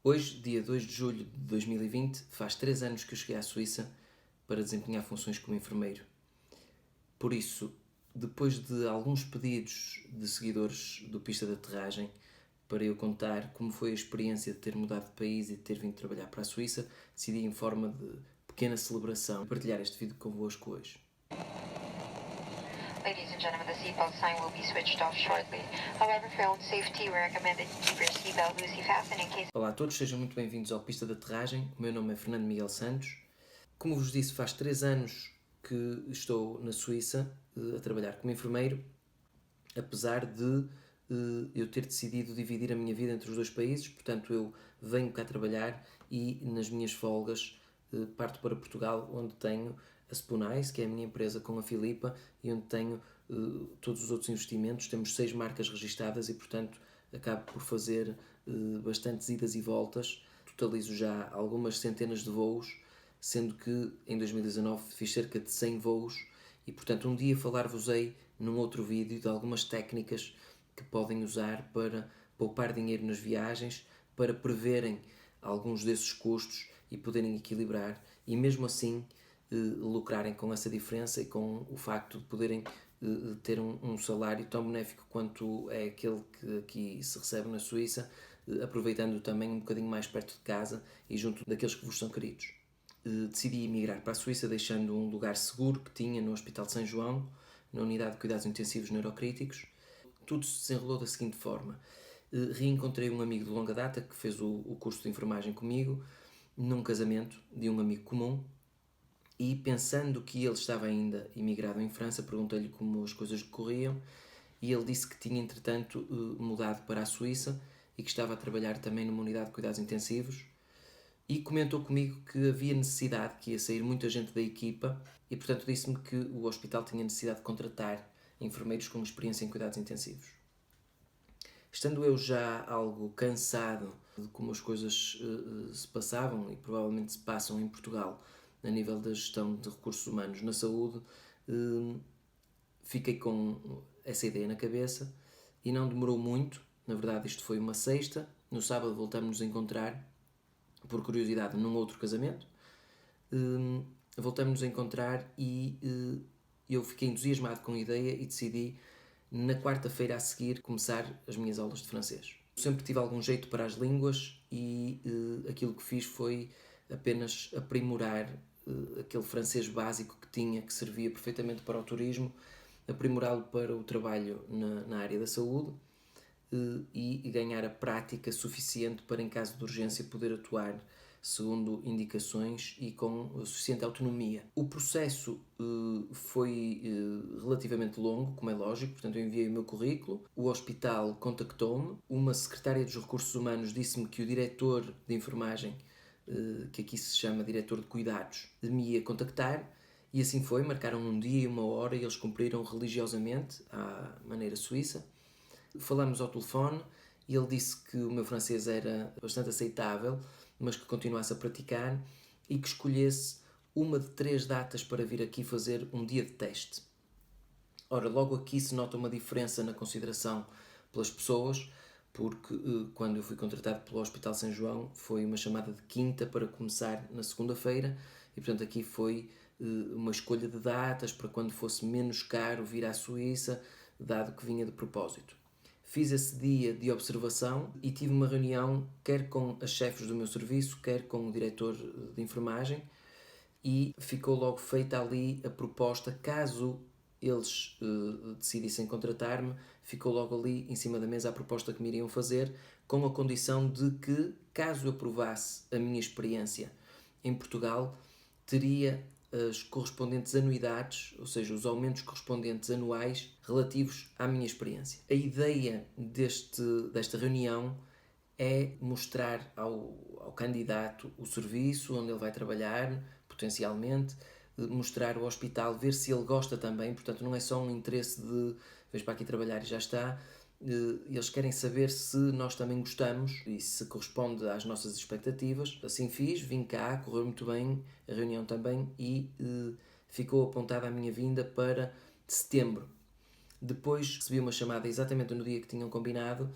Hoje, dia 2 de julho de 2020, faz 3 anos que eu cheguei à Suíça para desempenhar funções como enfermeiro. Por isso, depois de alguns pedidos de seguidores do Pista de Aterragem para eu contar como foi a experiência de ter mudado de país e de ter vindo trabalhar para a Suíça, decidi em forma de pequena celebração partilhar este vídeo convosco hoje. Ladies and gentlemen, the seatbelt sign will be switched off shortly. However, for your own safety, we recommend that you keep your seatbelt loosely fastened in case... Olá a todos, sejam muito bem-vindos ao Pista de Aterragem. O meu nome é Fernando Miguel Santos. Como vos disse, faz 3 anos que estou na Suíça a trabalhar como enfermeiro, apesar de eu ter decidido dividir a minha vida entre os dois países. Portanto, eu venho cá trabalhar e nas minhas folgas parto para Portugal, onde tenho a Spunais, que é a minha empresa com a Filipa, e onde tenho todos os outros investimentos. Temos 6 marcas registadas e, portanto, acabo por fazer bastantes idas e voltas. Totalizo já algumas centenas de voos, sendo que em 2019 fiz cerca de 100 voos e, portanto, um dia falar-vos-ei num outro vídeo de algumas técnicas que podem usar para poupar dinheiro nas viagens, para preverem alguns desses custos e poderem equilibrar e mesmo assim lucrarem com essa diferença e com o facto de poderem ter um salário tão benéfico quanto é aquele que aqui se recebe na Suíça, aproveitando também um bocadinho mais perto de casa e junto daqueles que vos são queridos. Decidi emigrar para a Suíça, deixando um lugar seguro que tinha no Hospital de São João, na unidade de cuidados intensivos neurocríticos. Tudo se desenrolou da seguinte forma: reencontrei um amigo de longa data que fez o curso de enfermagem comigo, num casamento de um amigo comum, e pensando que ele estava ainda imigrado em França, perguntei-lhe como as coisas corriam e ele disse que tinha entretanto mudado para a Suíça e que estava a trabalhar também numa unidade de cuidados intensivos, e comentou comigo que havia necessidade, que ia sair muita gente da equipa e, portanto, disse-me que o hospital tinha necessidade de contratar enfermeiros com experiência em cuidados intensivos. Estando eu já algo cansado de como as coisas se passavam e provavelmente se passam em Portugal a nível da gestão de recursos humanos na saúde, fiquei com essa ideia na cabeça e não demorou muito. Na verdade, isto foi uma sexta. No sábado voltamos-nos a encontrar, por curiosidade, num outro casamento. Voltamos-nos a encontrar e eu fiquei entusiasmado com a ideia e decidi, na quarta-feira a seguir, começar as minhas aulas de francês. Eu sempre tive algum jeito para as línguas e aquilo que fiz foi apenas aprimorar aquele francês básico que tinha, que servia perfeitamente para o turismo, aprimorá-lo para o trabalho na área da saúde e ganhar a prática suficiente para, em caso de urgência, poder atuar segundo indicações e com suficiente autonomia. O processo foi relativamente longo, como é lógico, portanto eu enviei o meu currículo, o hospital contactou-me, uma secretária dos recursos humanos disse-me que o diretor de enfermagem, que aqui se chama diretor de cuidados, me ia contactar, e assim foi. Marcaram um dia e uma hora e eles cumpriram religiosamente, à maneira suíça. Falámos ao telefone e ele disse que o meu francês era bastante aceitável, mas que continuasse a praticar e que escolhesse uma de 3 datas para vir aqui fazer um dia de teste. Ora, logo aqui se nota uma diferença na consideração pelas pessoas, porque quando eu fui contratado pelo Hospital São João foi uma chamada de quinta para começar na segunda-feira e, portanto, aqui foi uma escolha de datas para quando fosse menos caro vir à Suíça, dado que vinha de propósito. Fiz esse dia de observação e tive uma reunião quer com as chefes do meu serviço, quer com o diretor de enfermagem, e ficou logo feita ali a proposta. Caso eles decidissem contratar-me, ficou logo ali em cima da mesa a proposta que me iriam fazer, com a condição de que, caso eu provasse a minha experiência em Portugal, teria as correspondentes anuidades, ou seja, os aumentos correspondentes anuais relativos à minha experiência. A ideia desta reunião é mostrar ao candidato o serviço onde ele vai trabalhar, potencialmente, mostrar o hospital, ver se ele gosta também. Portanto, não é só um interesse de vens para aqui trabalhar e já está. Eles querem saber se nós também gostamos e se corresponde às nossas expectativas. Assim fiz, vim cá, correu muito bem a reunião também e ficou apontada a minha vinda para setembro. Depois recebi uma chamada exatamente no dia que tinham combinado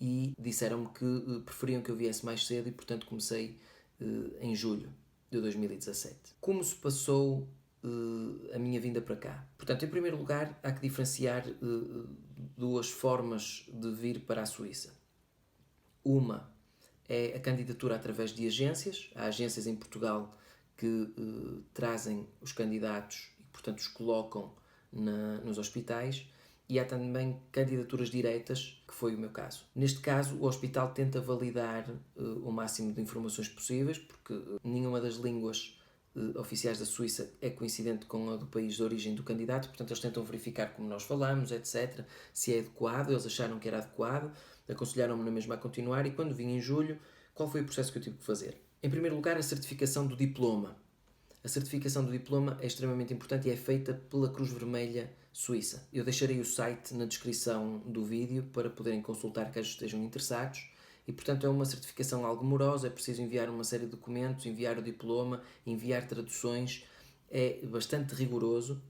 e disseram-me que preferiam que eu viesse mais cedo e, portanto, comecei em julho de 2017. Como se passou a minha vinda para cá? Portanto, em primeiro lugar, há que diferenciar duas formas de vir para a Suíça. Uma é a candidatura através de agências. Há agências em Portugal que trazem os candidatos e, portanto, os colocam nos hospitais. E há também candidaturas diretas, que foi o meu caso. Neste caso, o hospital tenta validar o máximo de informações possíveis, porque nenhuma das línguas oficiais da Suíça é coincidente com a do país de origem do candidato, portanto eles tentam verificar como nós falamos, etc., se é adequado. Eles acharam que era adequado, aconselharam-me na mesma a continuar, e quando vim em julho, qual foi o processo que eu tive que fazer? Em primeiro lugar, a certificação do diploma. A certificação do diploma é extremamente importante e é feita pela Cruz Vermelha Suíça. Eu deixarei o site na descrição do vídeo para poderem consultar caso estejam interessados. E, portanto, é uma certificação algo morosa, é preciso enviar uma série de documentos, enviar o diploma, enviar traduções, é bastante rigoroso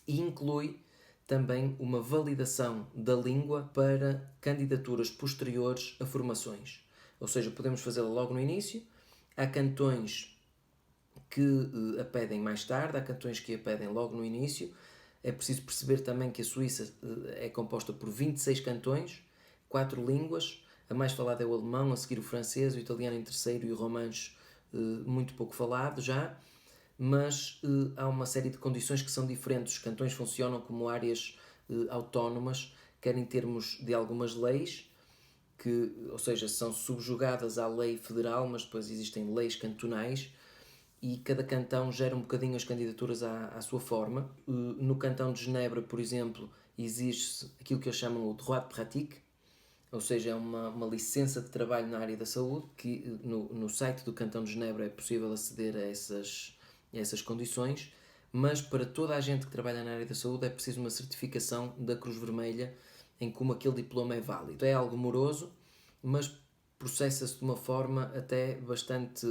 e inclui também uma validação da língua para candidaturas posteriores a formações. Ou seja, podemos fazê-la logo no início. Há cantões que a pedem mais tarde, há cantões que a pedem logo no início. É preciso perceber também que a Suíça é composta por 26 cantões, 4 línguas. A mais falada é o alemão, a seguir o francês, o italiano em terceiro e o romanche muito pouco falado já. Mas há uma série de condições que são diferentes. Os cantões funcionam como áreas autónomas, quer em termos de algumas leis, que, ou seja, são subjugadas à lei federal, mas depois existem leis cantonais, e cada cantão gera um bocadinho as candidaturas à sua forma. No cantão de Genebra, por exemplo, exige-se aquilo que eles chamam o droit de pratique, ou seja, é uma licença de trabalho na área da saúde, que no site do cantão de Genebra é possível aceder a essas condições, mas para toda a gente que trabalha na área da saúde é preciso uma certificação da Cruz Vermelha em como aquele diploma é válido. É algo moroso, mas processa-se de uma forma até bastante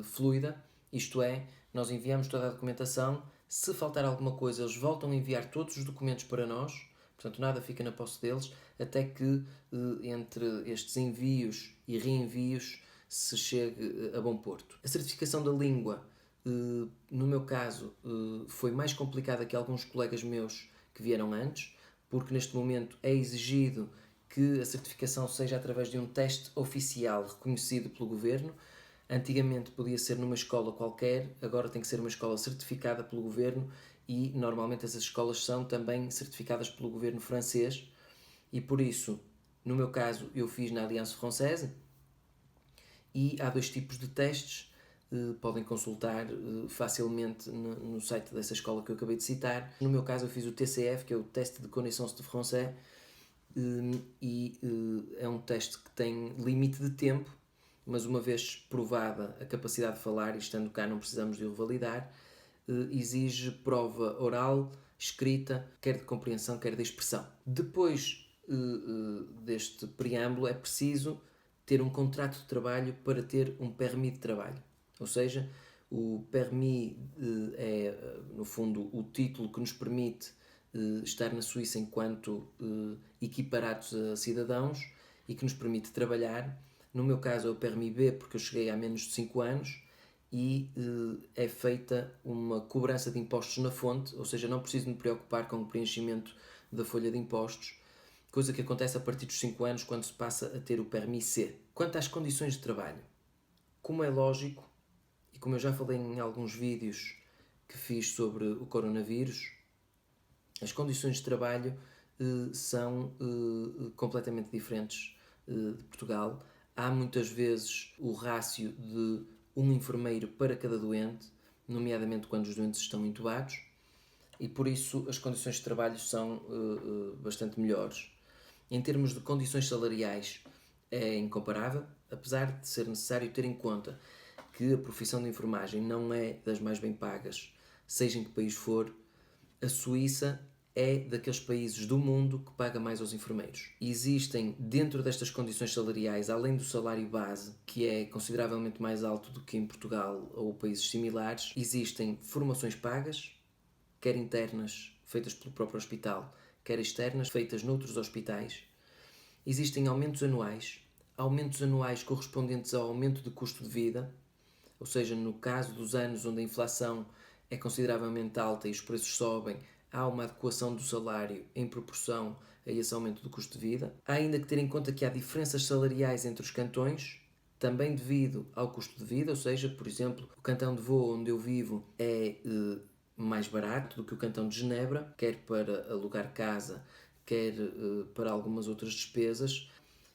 fluida. Isto é, nós enviamos toda a documentação, se faltar alguma coisa eles voltam a enviar todos os documentos para nós, portanto nada fica na posse deles, até que entre estes envios e reenvios se chegue a bom porto. A certificação da língua, no meu caso, foi mais complicada que alguns colegas meus que vieram antes, porque neste momento é exigido que a certificação seja através de um teste oficial reconhecido pelo governo. Antigamente podia ser numa escola qualquer, agora tem que ser uma escola certificada pelo governo, e normalmente essas escolas são também certificadas pelo governo francês, e por isso, no meu caso, eu fiz na Alliance Française, e há 2 tipos de testes, podem consultar facilmente no site dessa escola que eu acabei de citar. No meu caso eu fiz o TCF, que é o Teste de Connaissance de Français, e é um teste que tem limite de tempo, mas uma vez provada a capacidade de falar, e estando cá não precisamos de o validar, exige prova oral, escrita, quer de compreensão, quer de expressão. Depois deste preâmbulo, é preciso ter um contrato de trabalho para ter um permis de trabalho. Ou seja, o permis é, no fundo, o título que nos permite estar na Suíça enquanto equiparados a cidadãos e que nos permite trabalhar. No meu caso é o permis B, porque eu cheguei há menos de 5 anos, e é feita uma cobrança de impostos na fonte, ou seja, não preciso me preocupar com o preenchimento da folha de impostos, coisa que acontece a partir dos 5 anos, quando se passa a ter o permis C. Quanto às condições de trabalho, como é lógico, e como eu já falei em alguns vídeos que fiz sobre o coronavírus, as condições de trabalho são completamente diferentes de Portugal. Há muitas vezes o rácio de um enfermeiro para cada doente, nomeadamente quando os doentes estão entubados, e por isso as condições de trabalho são bastante melhores. Em termos de condições salariais é incomparável, apesar de ser necessário ter em conta que a profissão de enfermagem não é das mais bem pagas, seja em que país for. A Suíça é daqueles países do mundo que paga mais aos enfermeiros. E existem, dentro destas condições salariais, além do salário base, que é consideravelmente mais alto do que em Portugal ou países similares, existem formações pagas, quer internas, feitas pelo próprio hospital, quer externas, feitas noutros hospitais. existem aumentos anuais correspondentes ao aumento de custo de vida, ou seja, no caso dos anos onde a inflação é consideravelmente alta e os preços sobem, há uma adequação do salário em proporção a esse aumento do custo de vida. Há ainda que ter em conta que há diferenças salariais entre os cantões, também devido ao custo de vida, ou seja, por exemplo, o cantão de Vaud, onde eu vivo, é mais barato do que o cantão de Genebra, quer para alugar casa, quer para algumas outras despesas,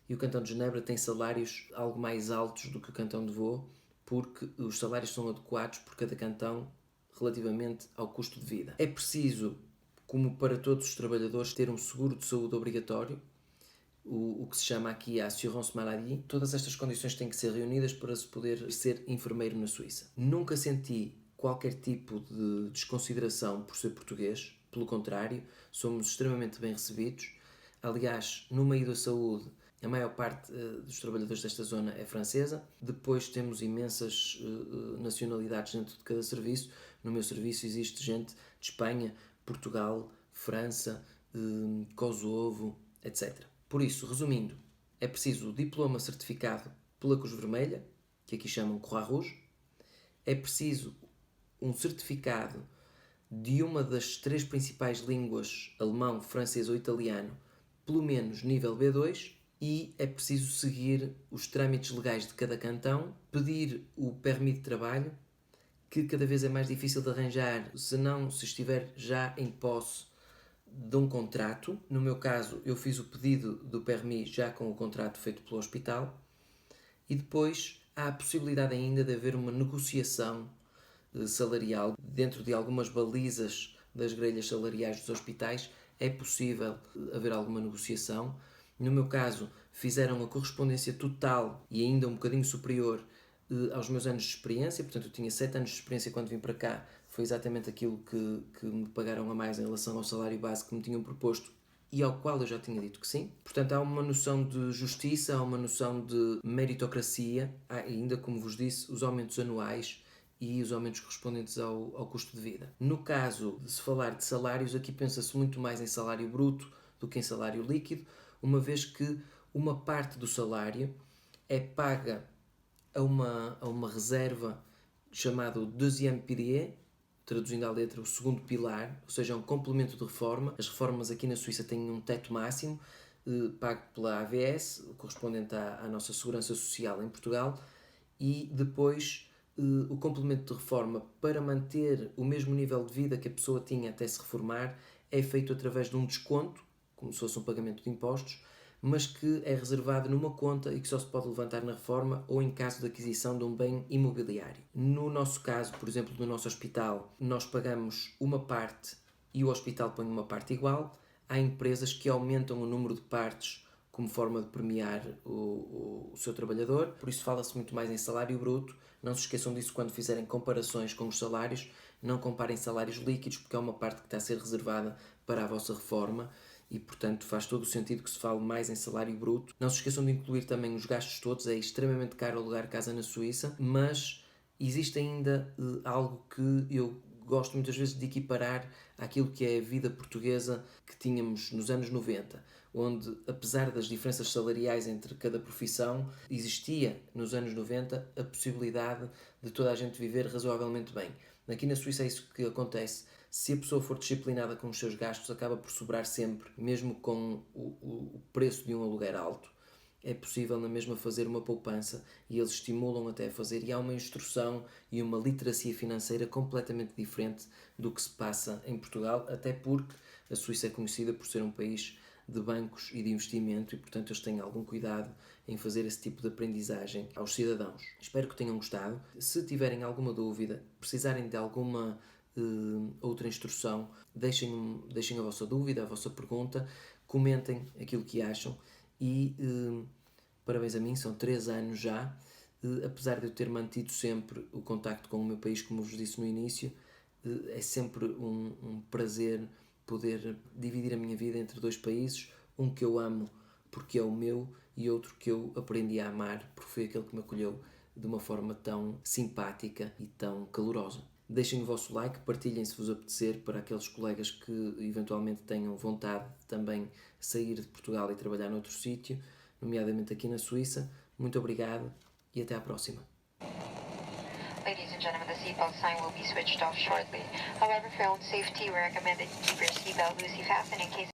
e o cantão de Genebra tem salários algo mais altos do que o cantão de Vaud, porque os salários são adequados por cada cantão relativamente ao custo de vida. É preciso, como para todos os trabalhadores, ter um seguro de saúde obrigatório, o que se chama aqui a assurance maladie. Todas estas condições têm que ser reunidas para se poder ser enfermeiro na Suíça. Nunca senti qualquer tipo de desconsideração por ser português, pelo contrário, somos extremamente bem recebidos. Aliás, no meio da saúde, a maior parte dos trabalhadores desta zona é francesa. Depois temos imensas nacionalidades dentro de cada serviço. No meu serviço existe gente de Espanha, Portugal, França, Kosovo, etc. Por isso, resumindo, é preciso o diploma certificado pela Cruz Vermelha, que aqui chamam Croix-Rouge. É preciso um certificado de uma das 3 principais línguas, alemão, francês ou italiano, pelo menos nível B2, e é preciso seguir os trâmites legais de cada cantão, pedir o permis de trabalho, que cada vez é mais difícil de arranjar, se estiver já em posse de um contrato. No meu caso, eu fiz o pedido do permis já com o contrato feito pelo hospital, e depois há a possibilidade ainda de haver uma negociação salarial dentro de algumas balizas das grelhas salariais dos hospitais. É possível haver alguma negociação. No meu caso, fizeram a correspondência total e ainda um bocadinho superior aos meus anos de experiência, portanto eu tinha 7 anos de experiência quando vim para cá, foi exatamente aquilo que me pagaram a mais em relação ao salário base que me tinham proposto e ao qual eu já tinha dito que sim. Portanto, há uma noção de justiça, há uma noção de meritocracia, há ainda, como vos disse, os aumentos anuais e os aumentos correspondentes ao custo de vida. No caso de se falar de salários, aqui pensa-se muito mais em salário bruto do que em salário líquido, uma vez que uma parte do salário é paga a uma reserva chamada deuxième pilier, traduzindo à letra o segundo pilar, ou seja, é um complemento de reforma. As reformas aqui na Suíça têm um teto máximo, pago pela AVS, correspondente à nossa segurança social em Portugal, e depois o complemento de reforma para manter o mesmo nível de vida que a pessoa tinha até se reformar é feito através de um desconto, como se fosse um pagamento de impostos, mas que é reservado numa conta e que só se pode levantar na reforma ou em caso de aquisição de um bem imobiliário. No nosso caso, por exemplo, no nosso hospital, nós pagamos uma parte e o hospital põe uma parte igual. Há empresas que aumentam o número de partes como forma de premiar o seu trabalhador, por isso fala-se muito mais em salário bruto. Não se esqueçam disso quando fizerem comparações com os salários, não comparem salários líquidos, porque é uma parte que está a ser reservada para a vossa reforma e, portanto, faz todo o sentido que se fale mais em salário bruto. Não se esqueçam de incluir também os gastos todos, é extremamente caro alugar casa na Suíça, mas existe ainda algo que eu gosto muitas vezes de equiparar àquilo que é a vida portuguesa que tínhamos nos anos 90, onde, apesar das diferenças salariais entre cada profissão, existia nos anos 90 a possibilidade de toda a gente viver razoavelmente bem. Aqui na Suíça é isso que acontece. Se a pessoa for disciplinada com os seus gastos, acaba por sobrar sempre, mesmo com o preço de um aluguer alto. É possível na mesma fazer uma poupança e eles estimulam até a fazer, e há uma instrução e uma literacia financeira completamente diferente do que se passa em Portugal, até porque a Suíça é conhecida por ser um país de bancos e de investimento e, portanto, eles têm algum cuidado em fazer esse tipo de aprendizagem aos cidadãos. Espero que tenham gostado. Se tiverem alguma dúvida, precisarem de alguma outra instrução, deixem a vossa dúvida, a vossa pergunta, comentem aquilo que acham e parabéns a mim, são 3 anos já, apesar de eu ter mantido sempre o contacto com o meu país, como vos disse no início, é sempre um prazer poder dividir a minha vida entre 2 países, um que eu amo porque é o meu e outro que eu aprendi a amar porque foi aquele que me acolheu de uma forma tão simpática e tão calorosa. Deixem o vosso like, partilhem se vos apetecer para aqueles colegas que eventualmente tenham vontade de também sair de Portugal e trabalhar noutro sítio, nomeadamente aqui na Suíça. Muito obrigado e até à próxima. Ladies and gentlemen, the seatbelt sign will be switched off shortly. However, for your own safety, we recommend that you keep your seatbelt loosely fastened in case